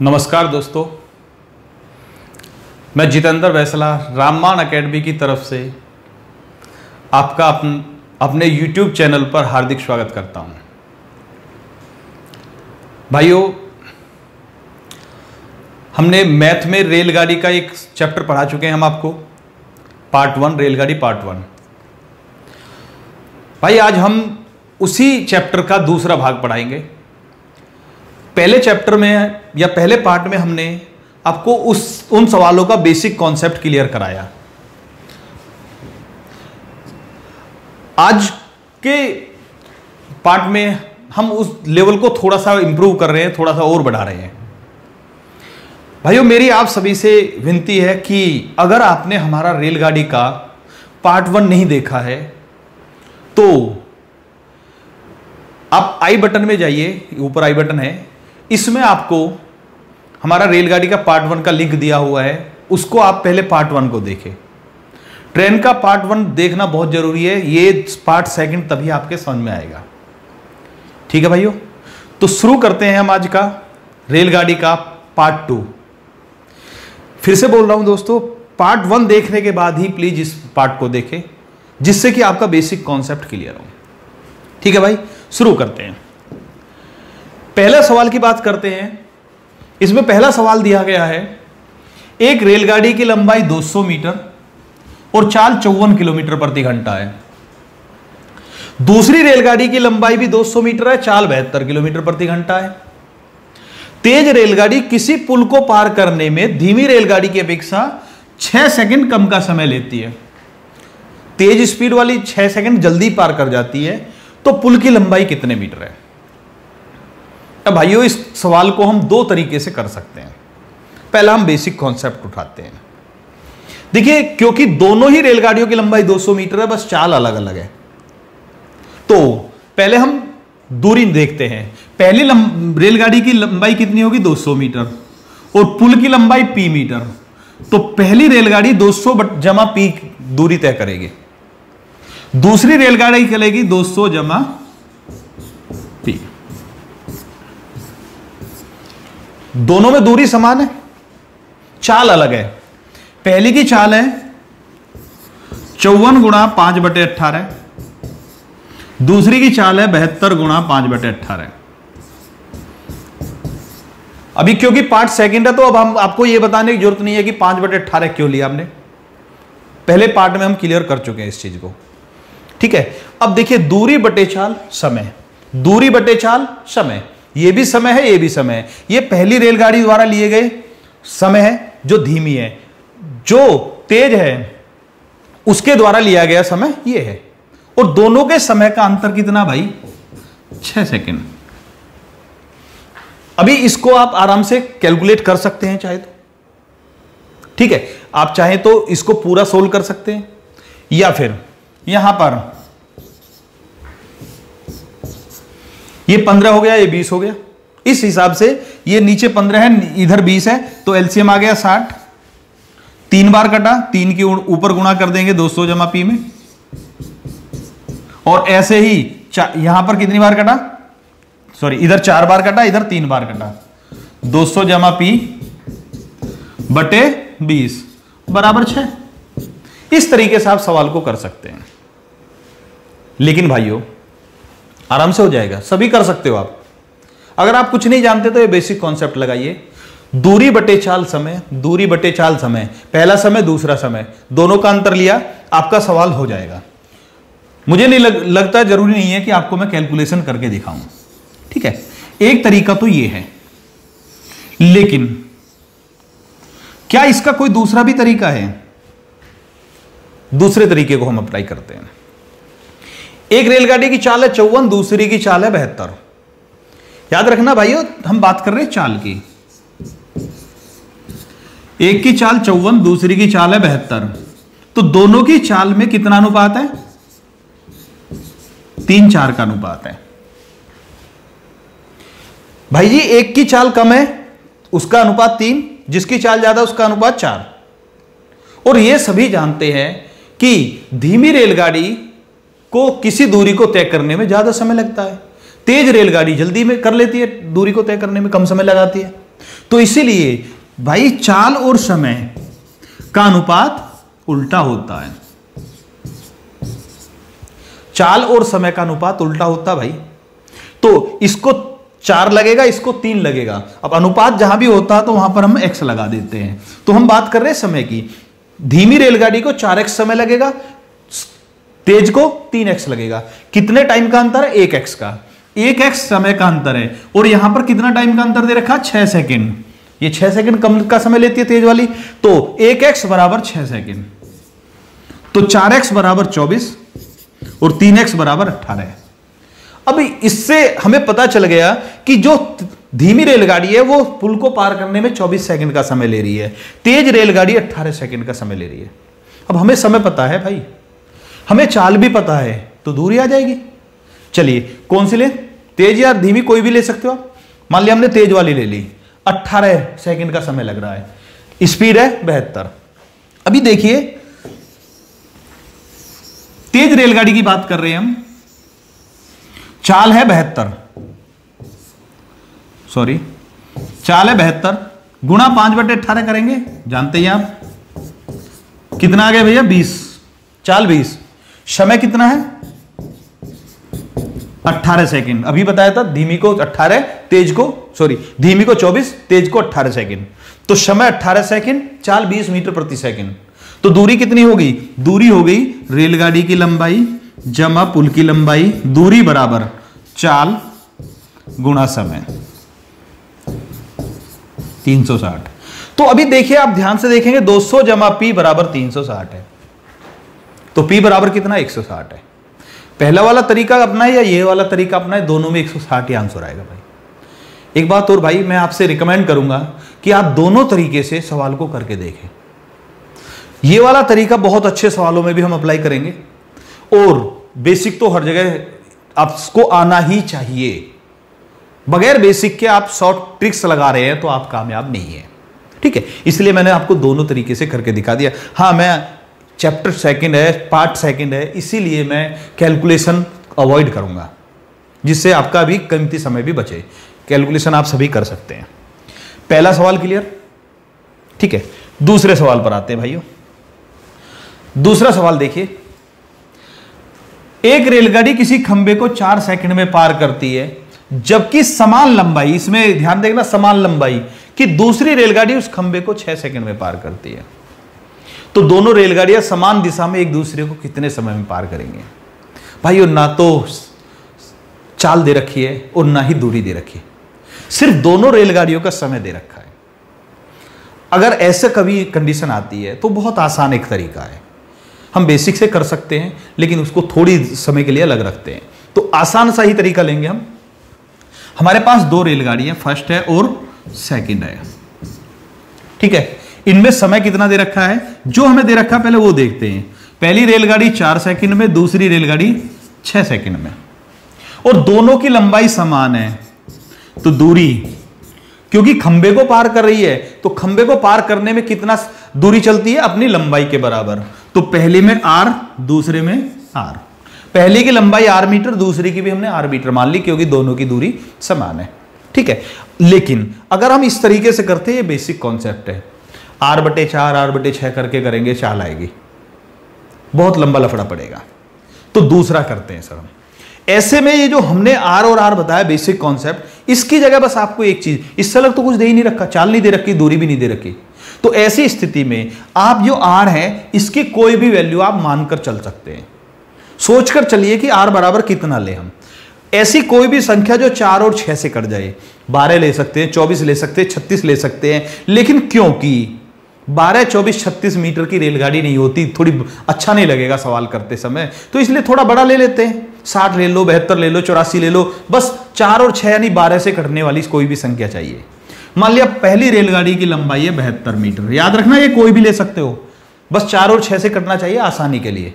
नमस्कार दोस्तों, मैं जितेंद्र वैसला राममान एकेडमी की तरफ से आपका अपने YouTube चैनल पर हार्दिक स्वागत करता हूं। भाइयों, हमने मैथ में रेलगाड़ी का एक चैप्टर पढ़ा चुके हैं हम आपको, पार्ट 1 रेलगाड़ी पार्ट 1। भाई आज हम उसी चैप्टर का दूसरा भाग पढ़ाएंगे। पहले चैप्टर में या पहले पार्ट में हमने आपको उन सवालों का बेसिक कॉन्सेप्ट क्लियर कराया। आज के पार्ट में हम उस लेवल को थोड़ा सा इंप्रूव कर रहे हैं, थोड़ा सा और बढ़ा रहे हैं। भाइयों, मेरी आप सभी से विनती है कि अगर आपने हमारा रेलगाड़ी का पार्ट 1 नहीं देखा है तो आप आई बटन में जाइए, ऊपर आई बटन है, इसमें आपको हमारा रेलगाड़ी का पार्ट 1 का लिंक दिया हुआ है, उसको आप पहले पार्ट 1 को देखें। ट्रेन का पार्ट 1 देखना बहुत जरूरी है, ये पार्ट 2 तभी आपके समझ में आएगा। ठीक है भाइयों, तो शुरू करते हैं हम आज का रेलगाड़ी का पार्ट 2। फिर से बोल रहा हूं दोस्तों, पार्ट 1 देखने के बाद ही प्लीज इस पार्ट को देखें, जिससे कि आपका बेसिक कॉन्सेप्ट क्लियर हो। ठीक है भाई, शुरू करते हैं। पहला सवाल की बात करते हैं। इसमें पहला सवाल दिया गया है, एक रेलगाड़ी की लंबाई 200 मीटर और चाल 54 किलोमीटर प्रति घंटा है। दूसरी रेलगाड़ी की लंबाई भी 200 मीटर है, चाल 72 किलोमीटर प्रति घंटा है। तेज रेलगाड़ी किसी पुल को पार करने में धीमी रेलगाड़ी की अपेक्षा 6 सेकंड कम का समय लेती है। तेज स्पीड वाली 6 सेकंड जल्दी पार कर जाती है, तो पुल की लंबाई कितने मीटर है? अब भाइयों, इस सवाल को हम 2 तरीके से कर सकते हैं। पहला हम बेसिक कॉन्सेप्ट उठाते हैं। देखिए, क्योंकि दोनों ही रेलगाड़ियों की लंबाई 200 मीटर है, बस चाल अलग अलग है, तो पहले हम दूरी देखते हैं। पहली रेलगाड़ी की लंबाई कितनी होगी? 200 मीटर, और पुल की लंबाई p मीटर। तो पहली रेलगाड़ी 200 जमा p दूरी तय करेगी, दूसरी रेलगाड़ी चलेगी 200 जमा p। दोनों में दूरी समान है, चाल अलग है। पहली की चाल है 54 गुणा 5/18, दूसरी की चाल है 72 गुणा 5/18। अभी क्योंकि पार्ट 2 है, तो अब हम आपको यह बताने की जरूरत नहीं है कि 5/18 क्यों लिया हमने। पहले पार्ट में हम क्लियर कर चुके हैं इस चीज को। ठीक है, अब देखिए, दूरी बटे चाल समय, दूरी बटे चाल समय, ये भी समय है, ये भी समय है। ये पहली रेलगाड़ी द्वारा लिए गए समय है जो धीमी है, जो तेज है उसके द्वारा लिया गया समय ये है, और दोनों के समय का अंतर कितना भाई? 6 सेकंड। अभी इसको आप आराम से कैलकुलेट कर सकते हैं चाहे तो। ठीक है, आप चाहे तो इसको पूरा सोल्व कर सकते हैं, या फिर यहां पर ये 15 हो गया, ये 20 हो गया। इस हिसाब से ये नीचे 15 है, इधर 20 है, तो एलसीएम आ गया 60। 3 बार कटा, 3 के ऊपर गुणा कर देंगे 200 जमा p में, और ऐसे ही यहां पर कितनी बार कटा? सॉरी, इधर 4 बार कटा, इधर 3 बार कटा। 200 जमा p बटे 20 बराबर 6। इस तरीके से आप सवाल को कर सकते हैं। लेकिन भाइयों, आराम से हो जाएगा, सभी कर सकते हो आप। अगर आप कुछ नहीं जानते तो ये बेसिक कॉन्सेप्ट लगाइए। दूरी बटे चाल समय, दूरी बटे चाल समय, पहला समय दूसरा समय, दोनों का अंतर लिया, आपका सवाल हो जाएगा। मुझे नहीं लगता, जरूरी नहीं है कि आपको मैं कैलकुलेशन करके दिखाऊं। ठीक है, एक तरीका तो ये है, लेकिन क्या इसका कोई दूसरा भी तरीका है? दूसरे तरीके को हम अप्लाई करते हैं। एक रेलगाड़ी की चाल है 54, दूसरी की चाल है 72। याद रखना भाइयों, हम बात कर रहे हैं चाल की। एक की चाल 54, दूसरी की चाल है 72, तो दोनों की चाल में कितना अनुपात है? 3:4 का अनुपात है। भाई जी, एक की चाल कम है, उसका अनुपात 3, जिसकी चाल ज्यादा उसका अनुपात 4। और यह सभी जानते हैं कि धीमी रेलगाड़ी को किसी दूरी को तय करने में ज्यादा समय लगता है, तेज रेलगाड़ी जल्दी में कर लेती है, दूरी को तय करने में कम समय लगाती है। तो इसीलिए भाई चाल और समय का अनुपात उल्टा होता है। चाल और समय का अनुपात उल्टा होता भाई। तो इसको 4 लगेगा, इसको 3 लगेगा। अब अनुपात जहां भी होता है तो वहां पर हम x लगा देते हैं। तो हम बात कर रहे हैं समय की। धीमी रेलगाड़ी को 4x समय लगेगा, तेज को 3x लगेगा। कितने टाइम का अंतर है? 1x का। 1x समय का अंतर है। और यहां पर कितना टाइम का अंतर दे रखा? 6 सेकेंड। ये 6 सेकेंड कम का समय लेती है तेज वाली। तो 1x बराबर 6 सेकेंड। तो 4x बराबर 24 और 3x बराबर 18। अब इससे हमें पता चल गया कि जो धीमी रेलगाड़ी है वो पुल को पार करने में 24 सेकंड का समय ले रही है, तेज रेलगाड़ी 18 सेकंड का समय ले रही है। अब हमें समय पता है भाई, हमें चाल भी पता है, तो दूरी आ जाएगी। चलिए कौन सी ले? तेज या धीमी कोई भी ले सकते हो आप। मान लिया हमने तेज वाली ले ली, 18 सेकंड का समय लग रहा है, स्पीड है 72। अभी देखिए तेज रेलगाड़ी की बात कर रहे हैं हम, चाल है 72, सॉरी चाल है 72 गुणा 5/18 करेंगे, जानते ही आप कितना आ गया भैया? 20। चाल 20, समय कितना है? 18 सेकंड। अभी बताया था धीमी को 18, तेज को धीमी को 24, तेज को 18 सेकंड। तो समय 18 सेकंड, चाल 20 मीटर प्रति सेकंड। तो दूरी कितनी होगी? दूरी हो गई रेलगाड़ी की लंबाई जमा पुल की लंबाई, दूरी बराबर चाल गुणा समय 360। तो अभी देखिए, आप ध्यान से देखेंगे 200 जमा पी बराबर 360 है। तो पी बराबर कितना? 160 है। पहला वाला तरीका अपना है या ये वाला तरीका अपना है? दोनों में 160 ही आंसर आएगा भाई। एक बात और भाई, मैं आपसे रिकमेंड करूंगा कि आप दोनों तरीके से सवाल को करके देखें। ये वाला तरीका बहुत अच्छे सवालों में भी हम अप्लाई करेंगे, और बेसिक तो हर जगह आपको आना ही चाहिए। बगैर बेसिक के आप शॉर्ट ट्रिक्स लगा रहे हैं तो आप कामयाब नहीं है, ठीक है। इसलिए मैंने आपको दोनों तरीके से करके दिखा दिया। हाँ, मैं चैप्टर सेकंड है, पार्ट सेकंड है, इसीलिए मैं कैलकुलेशन अवॉइड करूंगा, जिससे आपका भी कीमती समय भी बचे। कैलकुलेशन आप सभी कर सकते हैं। पहला सवाल क्लियर, ठीक है। दूसरे सवाल पर आते हैं भाइयों। दूसरा सवाल देखिए, एक रेलगाड़ी किसी खंबे को 4 सेकंड में पार करती है, जबकि समान लंबाई, इसमें ध्यान देखना, समान लंबाई कि दूसरी रेलगाड़ी उस खंबे को 6 सेकंड में पार करती है। तो दोनों रेलगाड़ियां समान दिशा में एक दूसरे को कितने समय में पार करेंगे? भाइयों, ना तो चाल दे रखी है और ना ही दूरी दे रखी है, सिर्फ दोनों रेलगाड़ियों का समय दे रखा है। अगर ऐसे कभी कंडीशन आती है तो बहुत आसान एक तरीका है, हम बेसिक से कर सकते हैं, लेकिन उसको थोड़ी समय के लिए अलग रखते हैं। तो आसान सा ही तरीका लेंगे हम। हमारे पास 2 रेलगाड़ियां, फर्स्ट है और सेकंड है, ठीक है। इनमें समय कितना दे रखा है? जो हमें दे रखा है पहले वो देखते हैं। पहली रेलगाड़ी 4 सेकंड में, दूसरी रेलगाड़ी 6 सेकंड में, और दोनों की लंबाई समान है। तो दूरी, क्योंकि खंबे को पार कर रही है, तो खंबे को पार करने में कितना दूरी चलती है? अपनी लंबाई के बराबर। तो पहले में r, दूसरे में r। पहले की लंबाई r मीटर, दूसरी की भी हमने r मीटर मान ली, क्योंकि दोनों की दूरी समान है, ठीक है। लेकिन अगर हम इस तरीके से करते हैं, ये बेसिक कॉन्सेप्ट है, r/4 r/6 करके करेंगे, चाल आएगी, बहुत लंबा लफड़ा पड़ेगा। तो दूसरा करते हैं सर हम। ऐसे में ये जो हमने r और r बताया बेसिक कॉन्सेप्ट, इसकी जगह बस आपको एक चीज, इससे अलग तो कुछ दे ही नहीं रखा, चाल नहीं दे रखी, दूरी भी नहीं दे रखी। तो ऐसी स्थिति में आप जो r है, इसकी कोई भी वैल्यू आप मानकर चल सकते हैं। सोचकर चलिए कि r बराबर कितना ले हम। ऐसी कोई भी संख्या जो 4 और 6 से कट जाए, 12 ले सकते हैं, 24 ले सकते हैं, 36 ले सकते हैं। लेकिन क्योंकि 12, 24, 36 मीटर की रेलगाड़ी नहीं होती, थोड़ी अच्छा नहीं लगेगा सवाल करते समय, तो इसलिए थोड़ा बड़ा ले लेते हैं। 60 ले लो, 72 ले लो, 84 ले लो, बस 4 और 6 यानी 12 से कटने वाली कोई भी संख्या चाहिए। मान लिया पहली रेलगाड़ी की लंबाई है 72 मीटर, याद रखना ये कोई भी ले सकते हो, बस 4 और 6 से कटना चाहिए आसानी के लिए,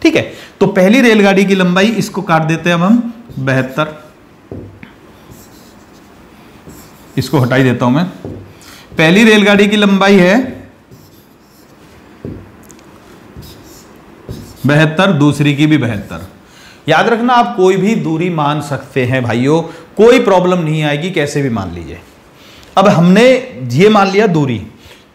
ठीक है। तो पहली रेलगाड़ी की लंबाई, इसको काट देते हैं अब हम 72, इसको हटाई देता हूं मैं। पहली रेलगाड़ी की लंबाई है 72, दूसरी की भी 72। याद रखना, आप कोई भी दूरी मान सकते हैं भाइयों, कोई प्रॉब्लम नहीं आएगी, कैसे भी मान लीजिए। अब हमने ये मान लिया दूरी,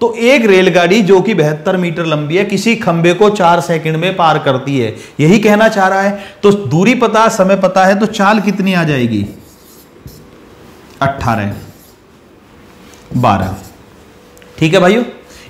तो एक रेलगाड़ी जो कि 72 मीटर लंबी है किसी खंबे को 4 सेकंड में पार करती है, यही कहना चाह रहा है। तो दूरी पता, समय पता है, तो चाल कितनी आ जाएगी? 18, 12। ठीक है भाइयों,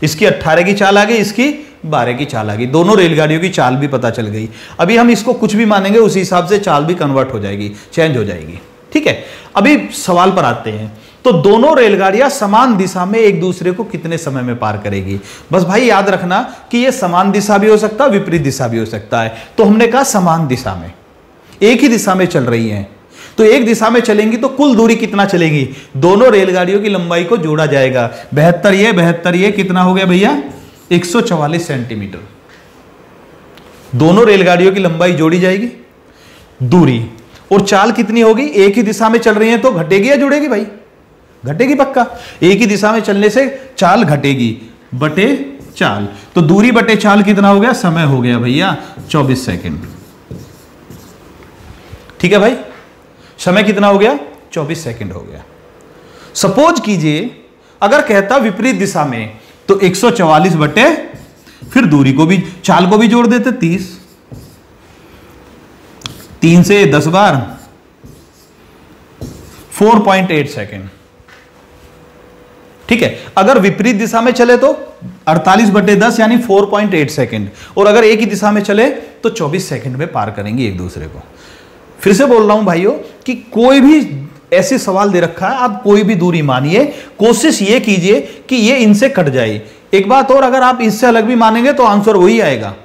इसकी 18 की चाल आ गई, इसकी 12 की चाल आ गई, दोनों रेलगाड़ियों की चाल भी पता चल गई। अभी हम इसको कुछ भी मानेंगे उसी हिसाब से चाल भी कन्वर्ट हो जाएगी, चेंज हो जाएगी। ठीक है, अभी सवाल पर आते हैं। तो दोनों रेलगाड़ियां समान दिशा में एक दूसरे को कितने समय में पार करेगी? बस भाई याद रखना कि यह समान दिशा भी हो सकता है, विपरीत दिशा भी हो सकता है। तो हमने कहा समान दिशा में, एक ही दिशा में चल रही हैं, तो एक दिशा में चलेंगी तो कुल दूरी कितना चलेगी? दोनों रेलगाड़ियों की लंबाई को जोड़ा जाएगा। 72 ये कितना हो गया भैया? 144 सेंटीमीटर। दोनों रेलगाड़ियों की लंबाई जोड़ी जाएगी, दूरी और चाल कितनी होगी? एक ही दिशा में चल रही है तो घटेगी या जुड़ेगी भाई? घटेगी पक्का। एक ही दिशा में चलने से चाल घटेगी, बटे चाल, तो दूरी बटे चाल कितना हो गया? समय हो गया भैया 24 सेकंड। ठीक है भाई, समय कितना हो गया? 24 सेकंड हो गया। सपोज कीजिए अगर कहता विपरीत दिशा में, तो 144 बटे फिर दूरी को भी, चाल को भी जोड़ देते 30, 3 से 10 बार 4.8 सेकेंड। ठीक है, अगर विपरीत दिशा में चले तो 48 बटे 10 यानी 4.8 सेकेंड, और अगर एक ही दिशा में चले तो 24 सेकेंड में पार करेंगे एक दूसरे को। फिर से बोल रहा हूं भाइयों कि कोई भी ऐसे सवाल दे रखा है, आप कोई भी दूरी मानिए, कोशिश ये कीजिए कि ये इनसे कट जाए। एक बात और, अगर आप इससे अलग भी मानेंगे तो आंसर वही आएगा,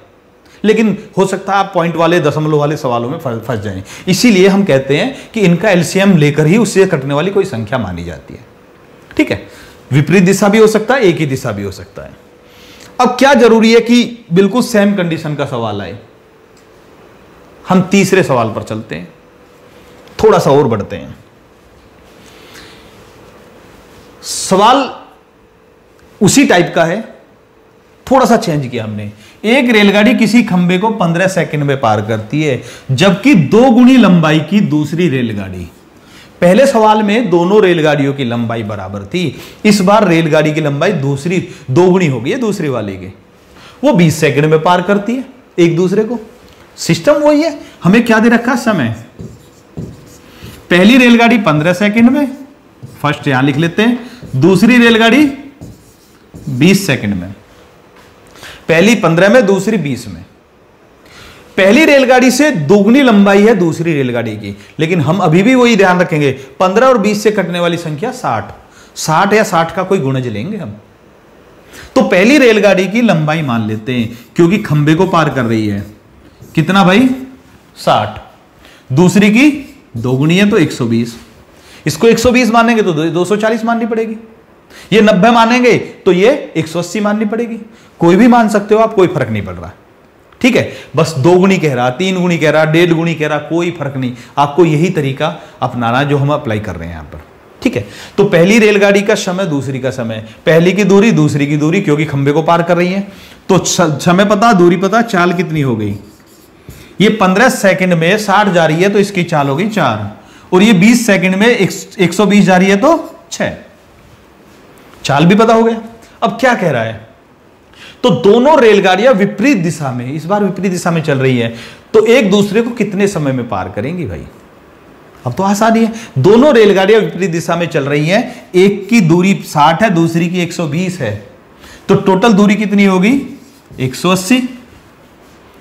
लेकिन हो सकता है आप पॉइंट वाले, दशमलव वाले सवालों में फंस जाएं। इसीलिए हम कहते हैं कि इनका एलसीएम लेकर ही उससे कटने वाली कोई संख्या मानी जाती है। ठीक है, विपरीत दिशा भी हो सकता है, एक ही दिशा भी हो सकता है। अब क्या जरूरी है कि बिल्कुल सेम कंडीशन का सवाल आए? हम तीसरे सवाल पर चलते हैं, थोड़ा सा और बढ़ते हैं। सवाल उसी टाइप का है, थोड़ा सा चेंज किया हमने। एक रेलगाड़ी किसी खंबे को 15 सेकंड में पार करती है, जबकि 2 गुनी लंबाई की दूसरी रेलगाड़ी। पहले सवाल में दोनों रेलगाड़ियों की लंबाई बराबर थी, इस बार रेलगाड़ी की लंबाई दूसरी 2 गुनी हो गई है दूसरी वाले के, वो 20 सेकंड में पार करती है एक दूसरे को। सिस्टम वही है, हमें क्या दे रखा? समय। पहली रेलगाड़ी 15 सेकंड में, फर्स्ट यहां लिख लेते हैं। दूसरी रेलगाड़ी 20 सेकंड में, पहली 15 में, दूसरी 20 में। पहली रेलगाड़ी से दोगुनी लंबाई है दूसरी रेलगाड़ी की, लेकिन हम अभी भी वही ध्यान रखेंगे, 15 और 20 से कटने वाली संख्या 60 या 60 का कोई गुणज लेंगे हम। तो पहली रेलगाड़ी की लंबाई मान लेते हैं, क्योंकि खंबे को पार कर रही है, कितना भाई? 60। दूसरी की दोगुनी है तो 120, इसको 120 मानेंगे तो 240 माननी पड़ेगी, ये 90 मानेंगे तो ये 180 माननी पड़ेगी। कोई भी मान सकते हो आप, कोई फर्क नहीं पड़ रहा। ठीक है, बस 2 गुनी कह रहा, 3 गुनी कह रहा, 1.5 गुनी कह रहा, कोई फर्क नहीं, आपको यही तरीका अपनाना जो हम अप्लाई कर रहे हैं यहां पर। ठीक है, तो पहली रेलगाड़ी का समय, दूसरी का समय, पहली की दूरी, दूसरी की दूरी, क्योंकि खंबे को पार कर रही है तो समय पता, दूरी पता, चाल कितनी हो गई? ये 15 सेकंड में 60 जा रही है तो इसकी चाल हो गई 4, और ये 20 सेकंड में 120 जा रही है तो 6, चाल भी पता हो गया। अब क्या कह रहा है? तो दोनों रेलगाड़ियां विपरीत दिशा में, इस बार विपरीत दिशा में चल रही है, तो एक दूसरे को कितने समय में पार करेंगी भाई? अब तो आसानी है, दोनों रेलगाड़ियां विपरीत दिशा में चल रही हैं, एक की दूरी 60 है, दूसरी की 120 है, तो टोटल दूरी कितनी होगी? 180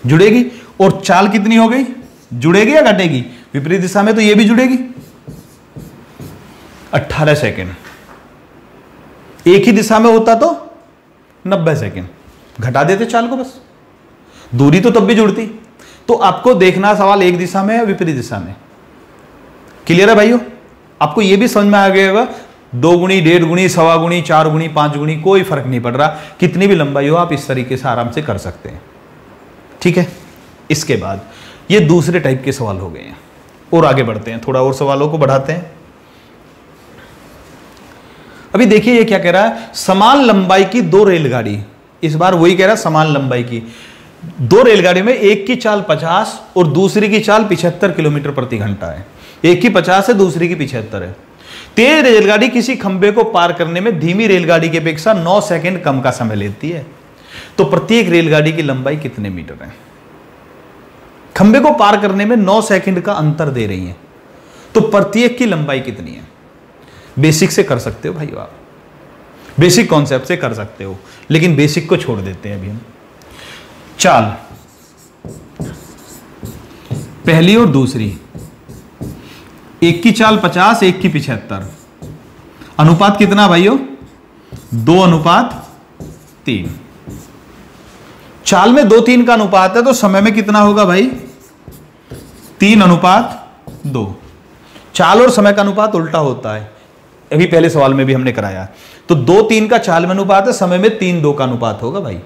जुड़ेगी, और चाल कितनी हो गई? जुड़ेगी या घटेगी? विपरीत दिशा में तो ये भी जुड़ेगी, 18 सेकेंड। एक ही दिशा में होता तो 90 सेकेंड, घटा देते चाल को, बस दूरी तो तब भी जुड़ती। तो आपको देखना सवाल एक दिशा में है विपरीत दिशा में। क्लियर है भाइयों? आपको यह भी समझ में आ गया होगा, 2 गुनी, 1.5 गुनी, 1.25 गुनी, 4 गुनी, 5 गुनी, कोई फर्क नहीं पड़ रहा, कितनी भी लंबाई हो आप इस तरीके से आराम से कर सकते हैं। ठीक है, इसके बाद ये दूसरे टाइप के सवाल हो गए हैं, और आगे बढ़ते हैं, थोड़ा और सवालों को बढ़ाते हैं। अभी देखिए ये क्या कह रहा है? समान लंबाई की 2 रेलगाड़ी, इस बार वही कह रहा है समान लंबाई की 2 रेलगाड़ी में एक की चाल 50 और दूसरी की चाल 75 किलोमीटर प्रति घंटा है। एक की 50 है, दूसरी की 75 है। तेज रेलगाड़ी किसी खंबे को पार करने में धीमी रेलगाड़ी की अपेक्षा 9 सेकंड कम का समय लेती है। तो प्रत्येक रेलगाड़ी की लंबाई कितने मीटर है? खंबे को पार करने में 9 सेकंड का अंतर दे रही है, तो प्रत्येक की लंबाई कितनी है? बेसिक से कर सकते हो भाई, आप बेसिक कॉन्सेप्ट से कर सकते हो, लेकिन बेसिक को छोड़ देते हैं अभी हम। चाल पहली और दूसरी, एक की चाल 50, एक की 75, अनुपात कितना भाइयों? 2:3। चाल में 2:3 का अनुपात है, तो समय में कितना होगा भाई? 3:2। चाल और समय का अनुपात उल्टा होता है, अभी पहले सवाल में भी हमने कराया। तो 2:3 का चाल में अनुपात है, समय में 3:2 का अनुपात होगा भाई।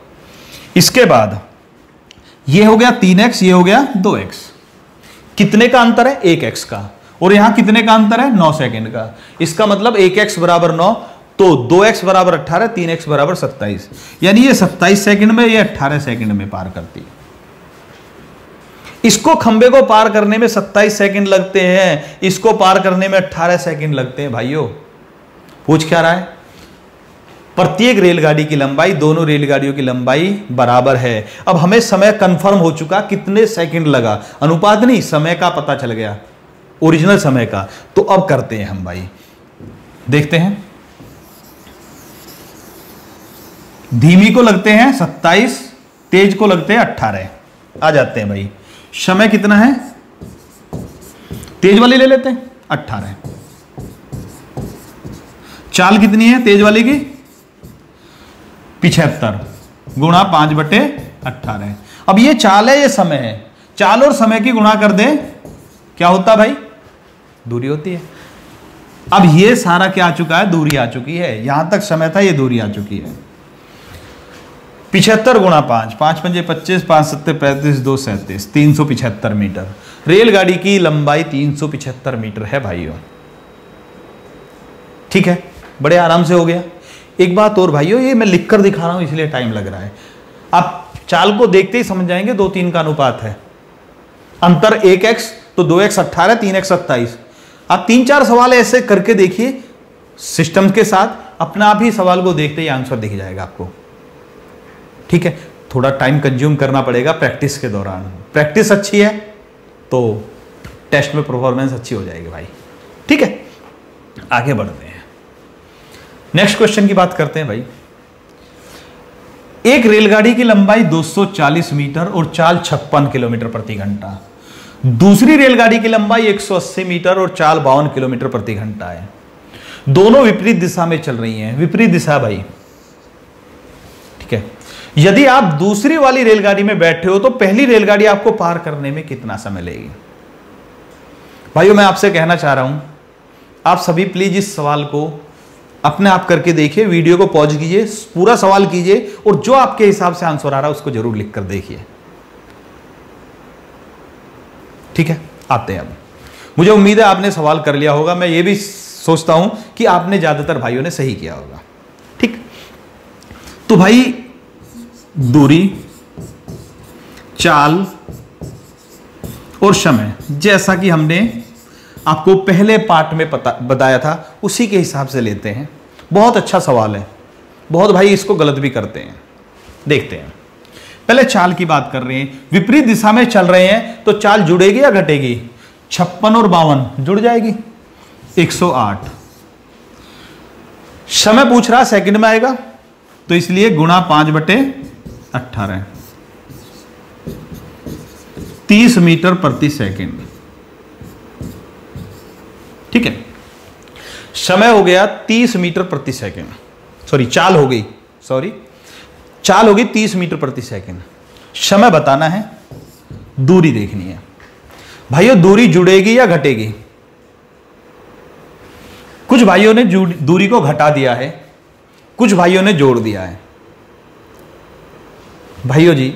इसके बाद ये हो गया 3x, ये हो गया 2x। कितने का अंतर है? 1x का। और यहां कितने का अंतर है? 9 सेकंड का। इसका मतलब 1x बराबर 9, तो 2x बराबर 18, 3x बराबर 27। यानी ये 27 सेकंड में, ये 18 सेकंड में पार करती है। इसको खंबे को पार करने में 27 सेकंड लगते हैं, इसको पार करने में 18 सेकंड लगते हैं। भाइयों पूछ क्या रहा है? प्रत्येक रेलगाड़ी की लंबाई दोनों रेलगाड़ियों की लंबाई बराबर है। अब हमें समय कंफर्म हो चुका, कितने सेकंड लगा, अनुपात नहीं, समय का पता चल गया, ओरिजिनल समय का। तो अब करते हैं हम भाई, देखते हैं। धीमी को लगते हैं 27, तेज को लगते हैं 18। आ जाते हैं भाई, समय कितना है? तेज वाली ले लेते हैं 18। चाल कितनी है तेज वाली की? 75 गुणा 5/18। अब ये चाल है, ये समय है, चाल और समय की गुणा कर दे, क्या होता भाई? दूरी होती है। अब ये सारा क्या आ चुका है? दूरी आ चुकी है। यहां तक समय था, ये दूरी आ चुकी है। 75 गुणा 5, 5 पंजे 25, 5 सत्ते 35, 2 37, 375 मीटर। रेलगाड़ी की लंबाई 375 मीटर है भाइयों। ठीक है, बड़े आराम से हो गया। एक बात और भाइयों, ये मैं लिखकर दिखा रहा हूं इसलिए टाइम लग रहा है, आप चाल को देखते ही समझ जाएंगे। 2-3 का अनुपात है, अंतर 1x, तो 2x 18, 3x 27। आप 3-4 सवाल ऐसे करके देखिए सिस्टम के साथ, अपना आप ही सवाल को देखते ही आंसर दिख जाएगा आपको। ठीक है, थोड़ा टाइम कंज्यूम करना पड़ेगा प्रैक्टिस के दौरान। प्रैक्टिस अच्छी है तो टेस्ट में परफॉर्मेंस अच्छी हो जाएगी भाई। ठीक है, आगे बढ़ते हैं, नेक्स्ट क्वेश्चन की बात करते हैं भाई। एक रेलगाड़ी की लंबाई 240 मीटर और चाल 56 किलोमीटर प्रति घंटा। दूसरी रेलगाड़ी की लंबाई 180 मीटर और चाल 52 किलोमीटर प्रति घंटा है। दोनों विपरीत दिशा में चल रही हैं। विपरीत दिशा भाई, ठीक है। यदि आप दूसरी वाली रेलगाड़ी में बैठे हो तो पहली रेलगाड़ी आपको पार करने में कितना समय लेगी? भाइयों मैं आपसे कहना चाह रहा हूं, आप सभी प्लीज इस सवाल को अपने आप करके देखिए, वीडियो को पॉज कीजिए, पूरा सवाल कीजिए और जो आपके हिसाब से आंसर आ रहा है उसको जरूर लिख कर देखिए। ठीक है, आते हैं अब। मुझे उम्मीद है आपने सवाल कर लिया होगा, मैं ये भी सोचता हूं कि आपने ज्यादातर भाइयों ने सही किया होगा। ठीक, तो भाई दूरी, चाल और समय, जैसा कि हमने आपको पहले पार्ट में बताया था उसी के हिसाब से लेते हैं। बहुत अच्छा सवाल है, बहुत भाई इसको गलत भी करते हैं। देखते हैं, पहले चाल की बात कर रहे हैं। विपरीत दिशा में चल रहे हैं तो चाल जुड़ेगी या घटेगी? 56 और 52 जुड़ जाएगी, 108। समय पूछ रहा सेकंड में आएगा तो इसलिए गुणा 5/18, 30 मीटर प्रति सेकंड। ठीक है, समय हो गया 30 मीटर प्रति सेकंड, सॉरी चाल हो गई, चाल होगी 30 मीटर प्रति सेकंड। समय बताना है, दूरी देखनी है। भाइयों दूरी जुड़ेगी या घटेगी? कुछ भाइयों ने दूरी को घटा दिया है, कुछ भाइयों ने जोड़ दिया है। भाइयों जी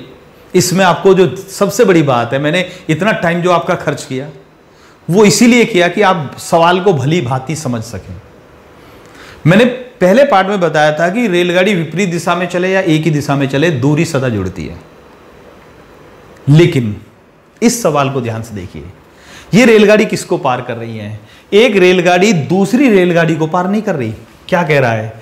इसमें आपको जो सबसे बड़ी बात है, मैंने इतना टाइम जो आपका खर्च किया वो इसीलिए किया कि आप सवाल को भली भांति समझ सकें। मैंने पहले पार्ट में बताया था कि रेलगाड़ी विपरीत दिशा में चले या एक ही दिशा में चले, दूरी सदा जुड़ती है। लेकिन इस सवाल को ध्यान से देखिए, ये रेलगाड़ी किसको पार कर रही है? एक रेलगाड़ी दूसरी रेलगाड़ी को पार नहीं कर रही। क्या कह रहा है,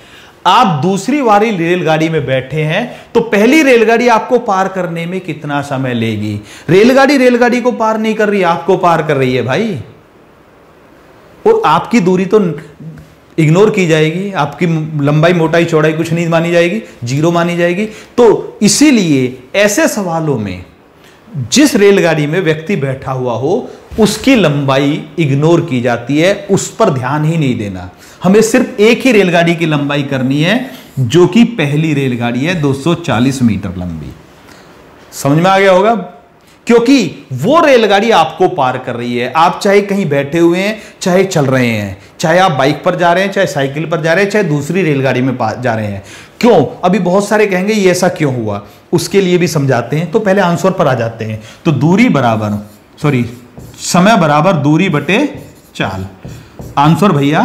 आप दूसरी वाली रेलगाड़ी में बैठे हैं तो पहली रेलगाड़ी आपको पार करने में कितना समय लेगी। रेलगाड़ी रेलगाड़ी को पार नहीं कर रही, आपको पार कर रही है भाई, और आपकी दूरी तो इग्नोर की जाएगी, आपकी लंबाई मोटाई चौड़ाई कुछ नहीं मानी जाएगी, जीरो मानी जाएगी। तो इसीलिए ऐसे सवालों में जिस रेलगाड़ी में व्यक्ति बैठा हुआ हो उसकी लंबाई इग्नोर की जाती है, उस पर ध्यान ही नहीं देना। हमें सिर्फ एक ही रेलगाड़ी की लंबाई करनी है जो कि पहली रेलगाड़ी है 240 मीटर लंबी। समझ में आ गया होगा, क्योंकि वो रेलगाड़ी आपको पार कर रही है। आप चाहे कहीं बैठे हुए हैं, चाहे चल रहे हैं, चाहे आप बाइक पर जा रहे हैं, चाहे साइकिल पर जा रहे हैं, चाहे दूसरी रेलगाड़ी में जा रहे हैं। क्यों, अभी बहुत सारे कहेंगे ये ऐसा क्यों हुआ, उसके लिए भी समझाते हैं। तो पहले आंसर पर आ जाते हैं। तो दूरी बराबर समय बराबर दूरी बटे चाल। आंसर भैया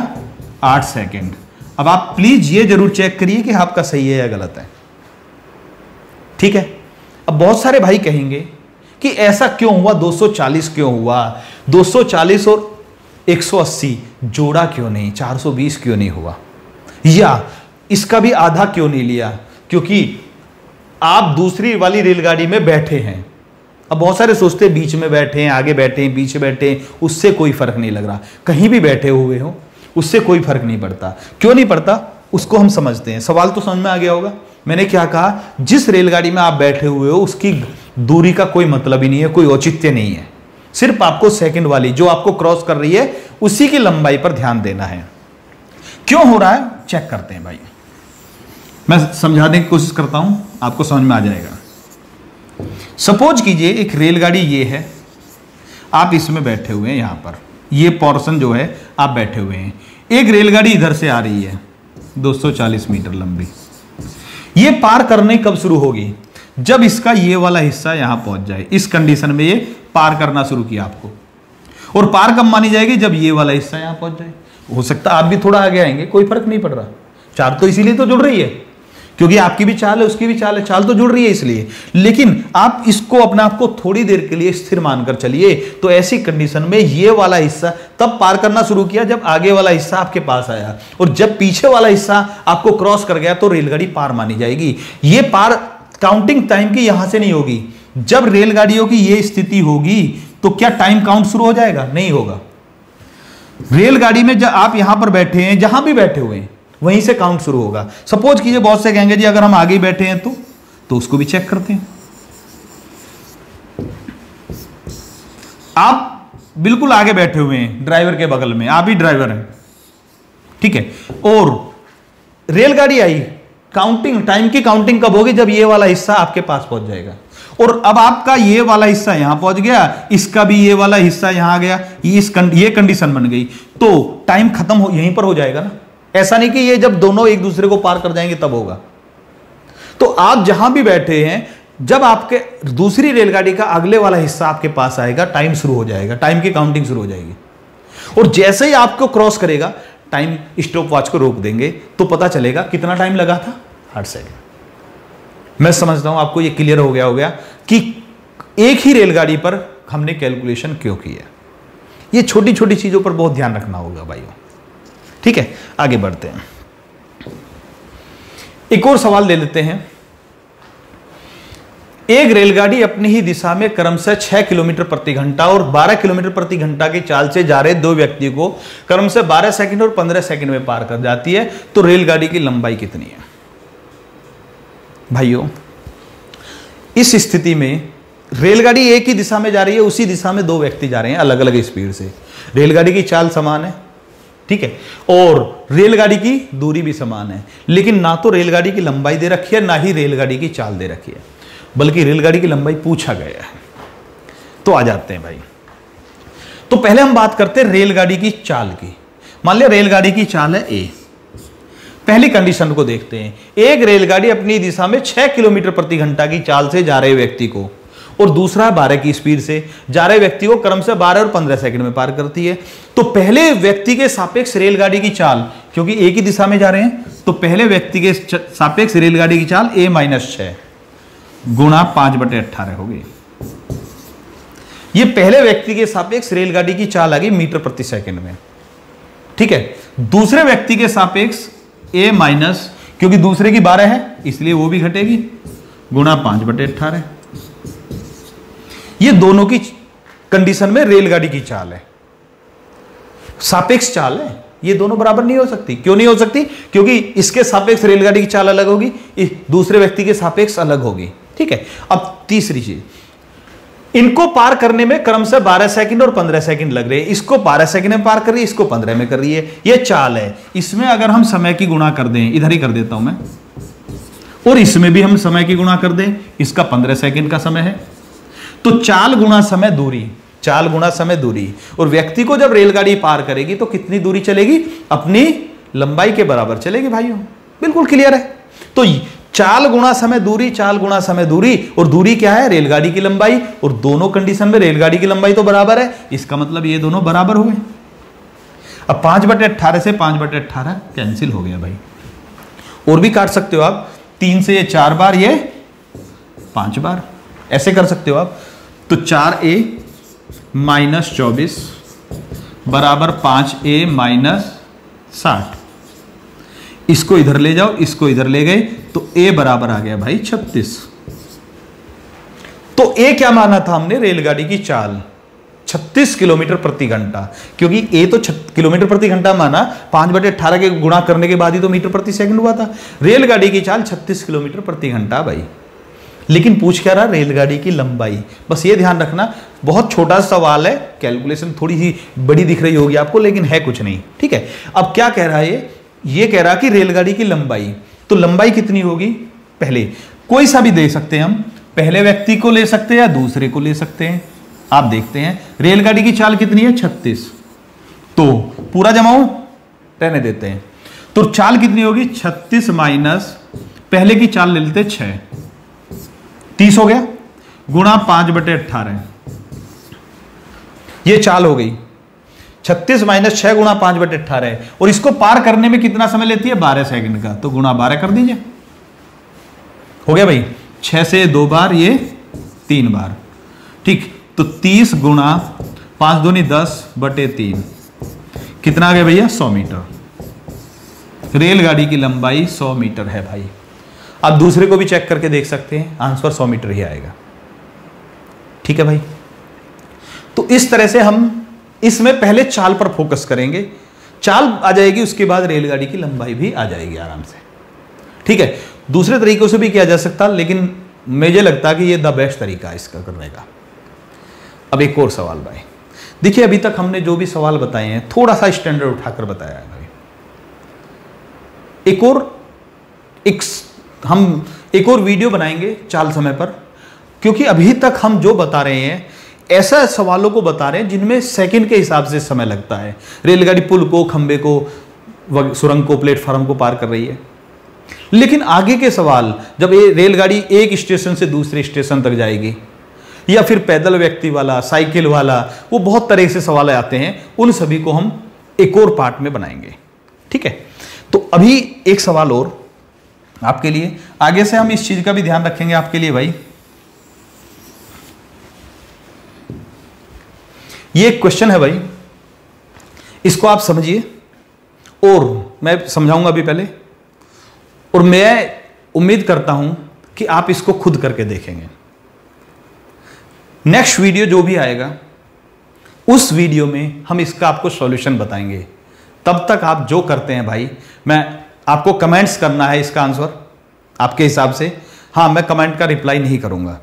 8 सेकेंड। अब आप प्लीज ये जरूर चेक करिए कि आपका सही है या गलत है, ठीक है। अब बहुत सारे भाई कहेंगे कि ऐसा क्यों हुआ, 240 क्यों हुआ, 240 और 180 जोड़ा क्यों नहीं, 420 क्यों नहीं हुआ, या इसका भी आधा क्यों नहीं लिया, क्योंकि आप दूसरी वाली रेलगाड़ी में बैठे हैं। अब बहुत सारे सोचते हैं बीच में बैठे हैं, आगे बैठे हैं, पीछे बैठे हैं, उससे कोई फर्क नहीं लग रहा। कहीं भी बैठे हुए हो उससे कोई फर्क नहीं पड़ता। क्यों नहीं पड़ता उसको हम समझते हैं। सवाल तो समझ में आ गया होगा। मैंने क्या कहा, जिस रेलगाड़ी में आप बैठे हुए हो उसकी दूरी का कोई मतलब ही नहीं है, कोई औचित्य नहीं है। सिर्फ आपको सेकंड वाली जो आपको क्रॉस कर रही है उसी की लंबाई पर ध्यान देना है। क्यों हो रहा है चेक करते हैं भाई। मैं समझाने की कोशिश करता हूं, आपको समझ में आ जाएगा। सपोज कीजिए एक रेलगाड़ी ये है, आप इसमें बैठे हुए हैं, यहां पर ये पोर्शन जो है आप बैठे हुए हैं। एक रेलगाड़ी इधर से आ रही है 240 मीटर लंबी। ये पार करने कब शुरू होगी, जब इसका ये वाला हिस्सा यहां पहुंच जाए। इस कंडीशन में ये पार करना शुरू किया आपको, और पार कब मानी जाएगी, जब ये वाला हिस्सा यहां पहुंच जाए। हो सकता है आप भी थोड़ा आगे आएंगे, कोई फर्क नहीं पड़ रहा। चाल तो इसीलिए तो जुड़ रही है, क्योंकि आपकी भी चाल है, उसकी भी चाल है, चाल तो जुड़ रही है इसलिए। लेकिन आप इसको अपने आप को थोड़ी देर के लिए स्थिर मानकर चलिए। तो ऐसी कंडीशन में ये वाला हिस्सा तब पार करना शुरू किया जब आगे वाला हिस्सा आपके पास आया, और जब पीछे वाला हिस्सा आपको क्रॉस कर गया तो रेलगाड़ी पार मानी जाएगी। ये पार काउंटिंग टाइम की यहां से नहीं होगी। जब रेलगाड़ियों की ये स्थिति होगी तो क्या टाइम काउंट शुरू हो जाएगा, नहीं होगा। रेलगाड़ी में जब आप यहां पर बैठे हैं, जहां भी बैठे हुए हैं, वहीं से काउंट शुरू होगा। सपोज कीजिए बहुत से कहेंगे जी अगर हम आगे बैठे हैं तो उसको भी चेक करते हैं। आप बिल्कुल आगे बैठे हुए हैं, ड्राइवर के बगल में, आप ही ड्राइवर हैं, ठीक है। और रेलगाड़ी आई, काउंटिंग टाइम की काउंटिंग कब होगी, जब ये वाला हिस्सा आपके पास पहुंच जाएगा। और अब आपका ये वाला हिस्सा यहां पहुंच गया, इसका भी ये वाला हिस्सा यहां आ गया, ये कंडीशन बन गई, तो टाइम खत्म हो यहीं पर हो जाएगा ना। ऐसा नहीं कि ये जब दोनों एक दूसरे को पार कर जाएंगे तब होगा। तो आप जहां भी बैठे हैं, जब आपके दूसरी रेलगाड़ी का अगले वाला हिस्सा आपके पास आएगा, टाइम शुरू हो जाएगा, टाइम की काउंटिंग शुरू हो जाएगी। और जैसे ही आपको क्रॉस करेगा, टाइम स्टॉप वॉच को रोक देंगे तो पता चलेगा कितना टाइम लगा था, 8 सेकंड। मैं समझता हूं आपको ये क्लियर हो गया कि एक ही रेलगाड़ी पर हमने कैलकुलेशन क्यों किया। ये छोटी छोटी चीजों पर बहुत ध्यान रखना होगा भाइयों, ठीक है। आगे बढ़ते हैं, एक और सवाल ले लेते हैं। एक रेलगाड़ी अपनी ही दिशा में क्रमशः 6 किलोमीटर प्रति घंटा और 12 किलोमीटर प्रति घंटा की चाल से जा रहे दो व्यक्ति को क्रमशः 12 सेकंड और 15 सेकंड में पार कर जाती है, तो रेलगाड़ी की लंबाई कितनी है। भाइयों, इस स्थिति में रेलगाड़ी एक ही दिशा में जा रही है, उसी दिशा में दो व्यक्ति जा रहे हैं अलग अलग स्पीड से। रेलगाड़ी की चाल समान है, ठीक है, और रेलगाड़ी की दूरी भी समान है, लेकिन ना तो रेलगाड़ी की लंबाई दे रखी है, ना ही रेलगाड़ी की चाल दे रखी है, बल्कि रेलगाड़ी की लंबाई पूछा गया है। तो आ जाते हैं भाई। तो पहले हम बात करते हैं रेलगाड़ी की चाल की। मान लिया रेलगाड़ी की चाल है ए। पहली कंडीशन को देखते हैं। एक रेलगाड़ी अपनी दिशा में 6 किलोमीटर प्रति घंटा की चाल से जा रहे व्यक्ति को, और दूसरा 12 की स्पीड से जा रहे व्यक्ति को क्रमशः 12 और 15 सेकंड में पार करती है। तो पहले व्यक्ति के सापेक्ष रेलगाड़ी की चाल, क्योंकि एक ही दिशा में जा रहे हैं, तो पहले व्यक्ति के सापेक्ष रेलगाड़ी की चाल a-6 गुणा 5/18 होगी। ये पहले व्यक्ति के सापेक्ष रेलगाड़ी की चाल आ गई मीटर प्रति सेकंड में। ठीक है, दूसरे व्यक्ति के सापेक्ष a माइनस, क्योंकि दूसरे की 12 है इसलिए वो भी घटेगी, गुणा 5/18। ये दोनों की कंडीशन में रेलगाड़ी की चाल है, सापेक्ष चाल है, ये दोनों बराबर नहीं हो सकती। क्यों नहीं हो सकती? क्योंकि इसके सापेक्ष रेलगाड़ी की चाल अलग होगी, दूसरे व्यक्ति के सापेक्ष अलग होगी। ठीक है, अब तीसरी चीज, इनको पार करने में क्रमशः 12 सेकंड और 15 सेकंड लग रहे हैं। इसको 12 सेकंड में पार कर रही है, इसको 15 में कर रही है। ये चाल है, इसमें अगर हम समय की गुणा कर दें, इधर ही कर देता हूं मैं, और इसमें भी हम समय की गुणा कर दें, इसका 15 सेकंड का समय है, तो चाल गुणा समय दूरी, चाल गुणा समय दूरी। और व्यक्ति को जब रेलगाड़ी पार करेगी तो कितनी दूरी चलेगी? अपनी लंबाई के बराबर चलेगी भाइयों, बिल्कुल क्लियर है। तो चाल गुणा समय दूरी, चाल गुणा समय दूरी, और दूरी क्या है? रेलगाड़ी की लंबाई, और दोनों कंडीशन में रेलगाड़ी की लंबाई तो बराबर है, इसका मतलब ये दोनों बराबर हो गए। अब 5/18 से 5/18 कैंसिल हो गया भाई। और भी काट सकते हो आप, 3 से ये 4 बार, ये 5 बार, ऐसे कर सकते हो आप। तो 4a माइनस 24 बराबर 5a माइनस 60। इसको इधर ले जाओ, इसको इधर ले गए, तो a बराबर आ गया भाई 36। तो a क्या माना था हमने? रेलगाड़ी की चाल 36 किलोमीटर प्रति घंटा, क्योंकि a तो किलोमीटर प्रति घंटा माना, 5/18 के गुणा करने के बाद ही तो मीटर प्रति सेकंड हुआ था। रेलगाड़ी की चाल 36 किलोमीटर प्रति घंटा भाई। लेकिन पूछ क्या रहा? रेलगाड़ी की लंबाई। बस ये ध्यान रखना, बहुत छोटा सवाल है, कैलकुलेशन थोड़ी सी बड़ी दिख रही होगी आपको, लेकिन है कुछ नहीं। ठीक है, अब क्या कह रहा है ये कह रहा कि रेलगाड़ी की लंबाई, तो लंबाई कितनी होगी? पहले कोई सा भी दे सकते हैं हम, पहले व्यक्ति को ले सकते हैं या दूसरे को ले सकते हैं। आप देखते हैं रेलगाड़ी की चाल कितनी है? 36। तो पूरा जमाओ, रहने देते हैं। तो चाल कितनी होगी? 36 माइनस पहले की चाल ले लेते 6, 30 हो गया, गुणा 5/18, ये चाल हो गई। 36 माइनस 6 गुणा 5/18, और इसको पार करने में कितना समय लेती है? 12 सेकंड का, तो गुणा 12 कर दीजिए, हो गया भाई। 6 से 2 बार, ये 3 बार, ठीक। तो 30 गुणा 5 दूनी 10/3, कितना आ गया भैया? 100 मीटर। रेलगाड़ी की लंबाई 100 मीटर है भाई। आप दूसरे को भी चेक करके देख सकते हैं, आंसर 100 मीटर ही आएगा। ठीक है भाई, तो इस तरह से हम इसमें पहले चाल पर फोकस करेंगे, चाल आ जाएगी, उसके बाद रेलगाड़ी की लंबाई भी आ जाएगी आराम से। ठीक है, दूसरे तरीकों से भी किया जा सकता, लेकिन मुझे लगता है कि ये द बेस्ट तरीका है इसका करने का। अब एक और सवाल भाई, देखिए अभी तक हमने जो भी सवाल बताए हैं थोड़ा सा स्टैंडर्ड उठाकर बताया है भाई। हम एक और वीडियो बनाएंगे चाल समय पर, क्योंकि अभी तक हम जो बता रहे हैं ऐसा सवालों को बता रहे हैं जिनमें सेकंड के हिसाब से समय लगता है। रेलगाड़ी पुल को, खंबे को, सुरंग को, प्लेटफॉर्म को पार कर रही है। लेकिन आगे के सवाल, जब ये रेलगाड़ी एक स्टेशन से दूसरे स्टेशन तक जाएगी, या फिर पैदल व्यक्ति वाला, साइकिल वाला, वो बहुत तरह से सवाल आते हैं, उन सभी को हम एक और पार्ट में बनाएंगे। ठीक है, तो अभी एक सवाल और आपके लिए, आगे से हम इस चीज का भी ध्यान रखेंगे आपके लिए भाई। ये एक क्वेश्चन है भाई, इसको आप समझिए और मैं समझाऊंगा अभी पहले, और मैं उम्मीद करता हूं कि आप इसको खुद करके देखेंगे। नेक्स्ट वीडियो जो भी आएगा उस वीडियो में हम इसका आपको सॉल्यूशन बताएंगे। तब तक आप जो करते हैं भाई, मैं आपको कमेंट्स करना है इसका आंसर आपके हिसाब से। हाँ, मैं कमेंट का रिप्लाई नहीं करूंगा,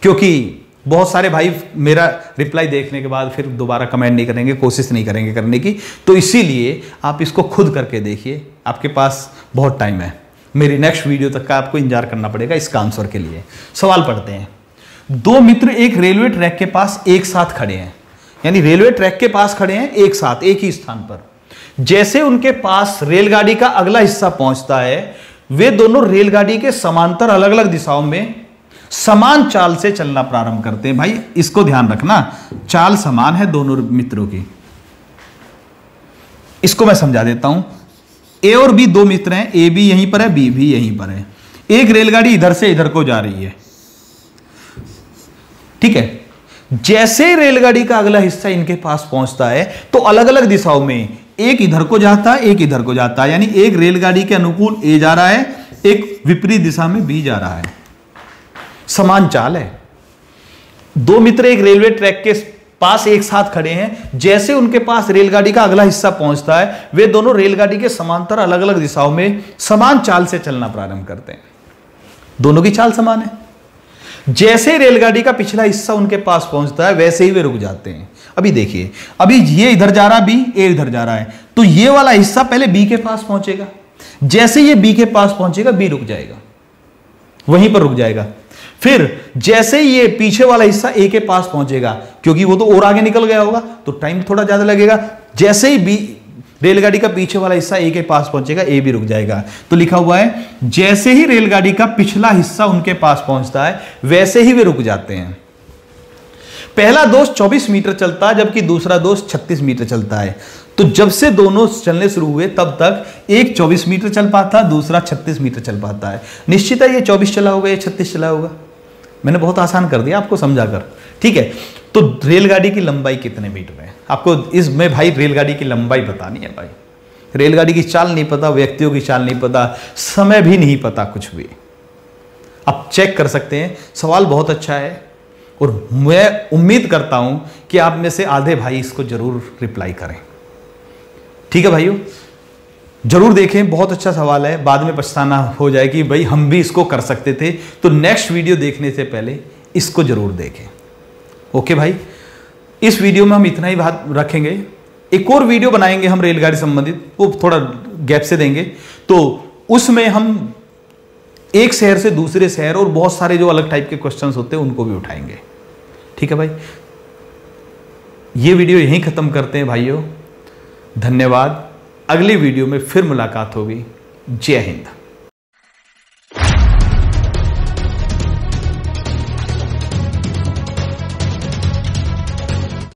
क्योंकि बहुत सारे भाई मेरा रिप्लाई देखने के बाद फिर दोबारा कमेंट नहीं करेंगे, कोशिश नहीं करेंगे करने की। तो इसीलिए आप इसको खुद करके देखिए, आपके पास बहुत टाइम है। मेरी नेक्स्ट वीडियो तक का आपको इंतजार करना पड़ेगा इसका आंसर के लिए। सवाल पढ़ते हैं। दो मित्र एक रेलवे ट्रैक के पास एक साथ खड़े हैं, यानी रेलवे ट्रैक के पास खड़े हैं एक साथ, एक ही स्थान पर। जैसे उनके पास रेलगाड़ी का अगला हिस्सा पहुंचता है, वे दोनों रेलगाड़ी के समांतर अलग अलग दिशाओं में समान चाल से चलना प्रारंभ करते हैं। भाई इसको ध्यान रखना, चाल समान है दोनों मित्रों की। इसको मैं समझा देता हूं। ए और बी दो मित्र हैं, ए भी यहीं पर है, बी भी यहीं पर है। एक रेलगाड़ी इधर से इधर को जा रही है, ठीक है। जैसे ही रेलगाड़ी का अगला हिस्सा इनके पास पहुंचता है तो अलग अलग दिशाओं में, एक इधर को जाता है, एक इधर को जाता है, यानी एक रेलगाड़ी के अनुकूल ए जा रहा है, एक विपरीत दिशा में बी जा रहा है। समान चाल है। दो मित्र एक रेलवे ट्रैक के पास एक साथ खड़े हैं, जैसे उनके पास रेलगाड़ी का अगला हिस्सा पहुंचता है वे दोनों रेलगाड़ी के समांतर अलग अलग दिशाओं में समान चाल से चलना प्रारंभ करते हैं। दोनों की चाल समान है। जैसे रेलगाड़ी का पिछला हिस्सा उनके पास पहुंचता है वैसे ही वे रुक जाते हैं। अभी देखिए, अभी ये इधर जा रहा है बी, ए इधर जा रहा है, तो ये वाला हिस्सा पहले बी के पास पहुंचेगा। जैसे ये बी के पास पहुंचेगा बी रुक जाएगा, वहीं पर रुक जाएगा। फिर जैसे ही ये पीछे वाला हिस्सा ए के पास पहुंचेगा, क्योंकि वो तो और आगे निकल गया होगा तो टाइम थोड़ा ज्यादा लगेगा, जैसे ही बी रेलगाड़ी का पीछे वाला हिस्सा ए के पास पहुंचेगा ए भी रुक जाएगा। तो लिखा हुआ है जैसे ही रेलगाड़ी का पिछला हिस्सा उनके पास पहुंचता है वैसे ही वे रुक जाते हैं। पहला दोस्त 24 मीटर चलता है जबकि दूसरा दोस्त 36 मीटर चलता है। तो जब से दोनों चलने शुरू हुए तब तक एक 24 मीटर चल पाता, दूसरा 36 मीटर चल पाता है। निश्चित है ये 24 चला होगा, ये 36 चला होगा। मैंने बहुत आसान कर दिया आपको समझाकर, ठीक है। तो रेलगाड़ी की लंबाई कितने मीटर है आपको इसमें भाई रेलगाड़ी की लंबाई बतानी है भाई। रेलगाड़ी की चाल नहीं पता, व्यक्तियों की चाल नहीं पता, समय भी नहीं पता, कुछ भी। आप चेक कर सकते हैं। सवाल बहुत अच्छा है और मैं उम्मीद करता हूं कि आप में से आधे भाई इसको जरूर रिप्लाई करें। ठीक है भाइयों, जरूर देखें, बहुत अच्छा सवाल है। बाद में पछताना हो जाए कि भाई हम भी इसको कर सकते थे। तो नेक्स्ट वीडियो देखने से पहले इसको जरूर देखें। ओके भाई, इस वीडियो में हम इतना ही बात रखेंगे। एक और वीडियो बनाएंगे हम रेलगाड़ी संबंधित, वो थोड़ा गैप से देंगे। तो उसमें हम एक शहर से दूसरे शहर और बहुत सारे जो अलग टाइप के क्वेश्चंस होते हैं उनको भी उठाएंगे। ठीक है भाई, ये वीडियो यहीं खत्म करते हैं भाइयों। धन्यवाद। अगली वीडियो में फिर मुलाकात होगी। जय हिंद।